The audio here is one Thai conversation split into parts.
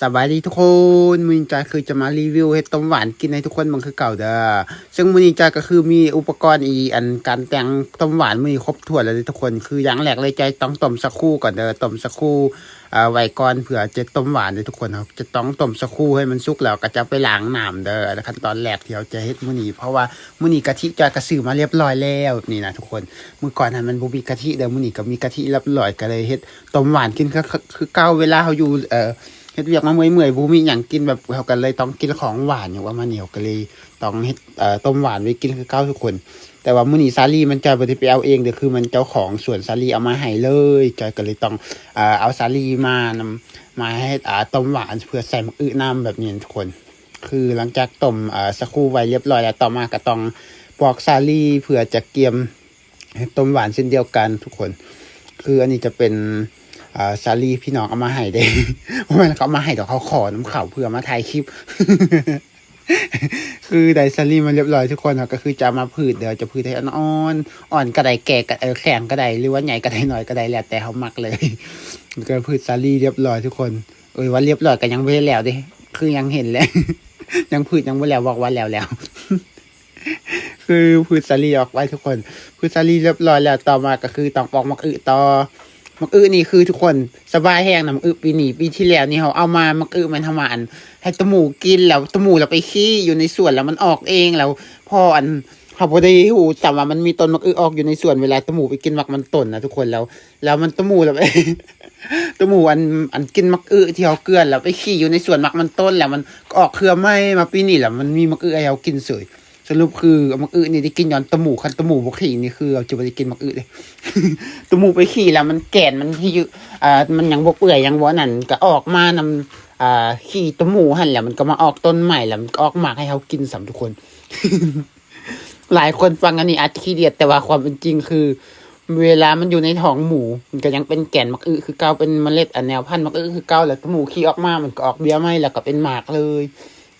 สบายดีทุกคนมื้อนี้จ้าคือจะมารีวิวเห็ดต้มหวานกินให้ทุกคนมันคือเก่าเด้อซึ่งมื้อนี้จ้าก็คือมีอุปกรณ์อันการแต่งต้มหวานมื้อนี้ครบถ้วนแล้วทุกคนคืออย่างแรกเลยใจต้องต้มสักครู่ก่อนเด้อต้มสักครู่ไว้ก่อนเผื่อจะต้มหวานเลยทุกคนครับจะต้องต้มสักครู่ให้มันสุกแล้วก็จะไปล้างน้ำเด้อขั้นตอนแรกที่เราจะเฮ็ดมื้อนี้เพราะว่ามื้อนี้กะทิจ้าก็ซื้อมาเรียบร้อยแล้วนี่นะทุกคนมื้อก่อนนั้นมันบ่มีกะทิเด้อมื้อนี้ก็มีกะทิเรียบร้อยก็เลยเฮ็ดต้มหวานกินคือเก่าเวลาเฮาอยู่เฮ็ดเวียกมาเมื่อยๆบ่มีหยังกินแบบเขากันเลยต้องกินของหวานอย่างว่ามาเหนียวก็เลยต้องเฮ็ดต้มหวานไว้กินคือเก่าทุกคนแต่ว่ามื้อนี้ซาลีมันจอยบ่ได้ไปเอาเองเด้อคือมันเจ้าของสวนซาลีเอามาให้เลยจอยก็เลยต้องเอาซาลีมาให้ต้มหวานเพื่อใส่มะอึน้ำแบบนี้ทุกคนคือหลังจากต้มสักครู่ไว้เรียบร้อยแล้วต่อมาก็ต้องปอกซาลีเพื่อจะเตรียมต้มหวานเช่นเดียวกันทุกคนคืออันนี้จะเป็นซาลีพี่น้องเอามาให้เด้เพราะมันเขาเอามาให้แต่เขาขอน้ำเขาเพื่อมาถ่ายคลิป คือได้ซาลีมาเรียบร้อยทุกคนก็คือจะมาพืชเดี๋ยวจะพืชให้อ่อนก็ได้แก่ก็แข็งก็ได้หรือว่าใหญ่ก็ได้น้อยก็ได้แล้วแต่เขามักเลย ก็พืชซาลีเรียบร้อยทุกคนว่าเรียบร้อยก็ยังไม่ได้แล้วดิคือยังเห็นเลย ยังพืชยังไม่แล้วบอกว่าแล้ว คือพืชซาลีออกไว้ทุกคนพืชซาลีเรียบร้อยแล้วต่อมาก็คือต้องปอกมักอึต่อมักอึนี่คือทุกคนสบายแห้งนะมักอึปีที่แล้วนี่เขาเอามามักอึมันทำมาให้ตะหมูกินแล้วตะหมูเราไปขี้อยู่ในสวนแล้วมันออกเองแล้วพอเขาพอได้หูแต่ว่ามันมีต้นมักอึออกอยู่ในสวนเวลาตะหมูไปกินมักมันต้นนะทุกคนแล้วมันตะหมูแล้วไป ตะหมูอันกินมักอึที่เขาเกลือนแล้วไปขี้อยู่ในสวนมักมันต้นแล้วมันออกเครือไหมมาปีนี้แล้วมันมีมักอึให้เขากินเสยสรุปคือมักอึนี่ได้กินย้อนตะหมูคันตะหมูบ่ขี้นี่คือเราจะบ่ได้กินมักอึเลย ตะหมูไปขี้แล้วมันแก่นมันที่มันยังบ่เปื่อยยังบ่นั่นก็ออกมานำขี้ตะหมูหั่นแหละมันก็มาออกต้นใหม่แล้วมันก็ออกหมากให้เขากินสำทุกคน หลายคนฟังอันนี้อาจจะขี้เดียดแต่ว่าความเป็นจริงคือเวลามันอยู่ในท้องหมูมันก็ยังเป็นแก่นมักอึคือเก่าเป็นเมล็ดแนวพันธุ์มักอึคือเก่าแล้วตะหมูขี้ออกมามันก็ออกเบี้ยไหมแล้วก็เป็นหมากเลย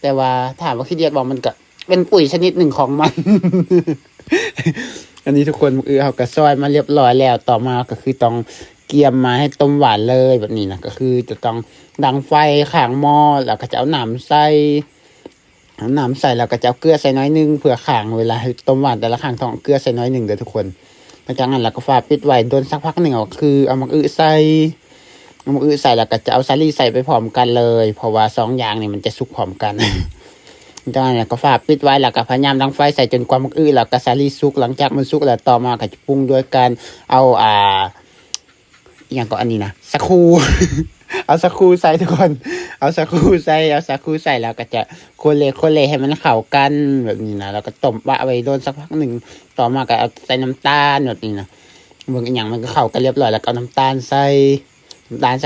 แต่ว่าถามว่าขี้เดียดบอกมันก็เป็นปุ๋ยชนิดหนึ่งของมัน อันนี้ทุกคนเขาก็ซอยมาเรียบร้อยแล้วต่อมาก็คือต้องเกียมมาให้ต้มหวานเลยแบบนี้นะก็คือจะต้องดังไฟข้างหม้อแล้วก็จะเอาน้ำใส่แล้วก็จะเอาเกลือใส่น้อยนึงเผื่อข้างเวลาต้มหวานแต่ละข้างต้องเกลือใส่น้อยนึงเด้อทุกคนหลังจากนั้นเราก็ฝาปิดไว้โดนสักพักหนึ่งคือเอามักอึใส่แล้วก็จะเอาซาลี่ใส่ไปพร้อมกันเลยเพราะว่าสองอย่างนี่มันจะสุกพร้อมกัน จากนั้นก็ฝาปิดไว้แล้วก็พยายามดังไฟใส่จนกว่ามันแล้วก็ซาลีสุกหลังจากมันสุกแล้วต่อมาก็จะปรุงด้วยการเอาอย่างก็อันนี้นะสักครู่ เอาสักครู่ใส่ทุกคนเอาสักครู่ใส่แล้วก็จะคนเละให้มันเข้ากันแบบนี้นะแล้วก็ต้มปะไว้โดนสักพักหนึ่งต่อมาก็เอาใส่น้ำตาลแบบนี้นะเบิ่งอย่างมันก็เข้ากันเรียบร้อยแล้วก็น้ำตาลใส่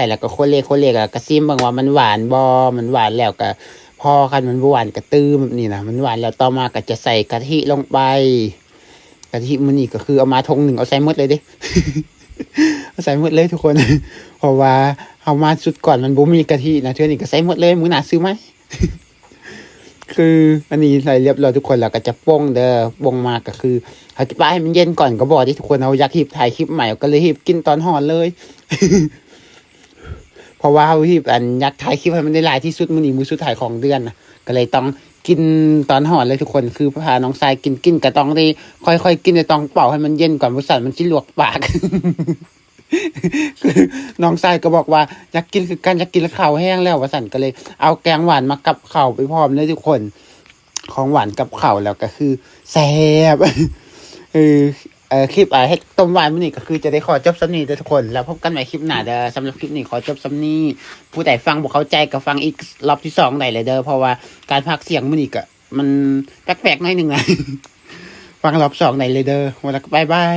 แล้วก็คนเละแล้วก็ซิมเบิ่งว่ามันหวานบ่มันหวานแล้วก็พอคันมันหวานกระตื้มแบบนี้นะมันหวานแล้วต่อมาก็จะใส่กะทิลงไปกะทิมันนี่ก็คือเอามาทงหนึ่งเอาใส่หมดเลยดิ เอาใส่หมดเลยทุกคน เพราะว่าเอามาสุดก่อนมันบ่มีกะทินะเทื่อนี้ก็ใส่หมดเลยมื้อหน้าซื้อไหม คืออันนี้ใส่เรียบร้อยทุกคนแล้วก็จะป้งเด้อป้งมาก็คือเขาจะปาให้มันเย็นก่อนก็บอกที่ทุกคนเอาอยากหีบถ่ายคลิปใหม่ก็เลยหีบกินตอนห่อนเลย เพราะว่าเขาที่อยากถ่ายคลิปให้มันได้หลายที่สุดมื้อนี้มื้อสุดท้ายของเดือนนะก็เลยต้องกินตอนห่อนเลยทุกคนคือพาน้องทรายกินก็ต้องได้ค่อยๆกินต้องเป่าให้มันเย็นก่อนบ่สั่นมันสิลวกปาก คือน้องทรายก็บอกว่าอยากกินคือกันอยากกินข้าวแห้งแล้วว่าสั่นก็เลยเอาแกงหวานมากับข้าวไปพร้อมเลยทุกคนของหวานกับข้าวแล้วก็คือแซ่บ คลิปให้ต้มหวานมื้อนี้ก็คือจะได้ขอจบซ้ำนี้เด้อทุกคนแล้วพบกันใหม่คลิปหน้าเด้อสำหรับคลิปนี้ขอจบซ้ำนี้ผู้ใดฟังบ่เข้าใจก็ฟังอีกรอบที่2ได้เลยเด้อเพราะว่าการพากย์เสียงมื้อนี้ก็มันแปลกๆหน่อยนึงนะ ฟังรอบ2ได้เลยเด้อวันละบ๊ายบาย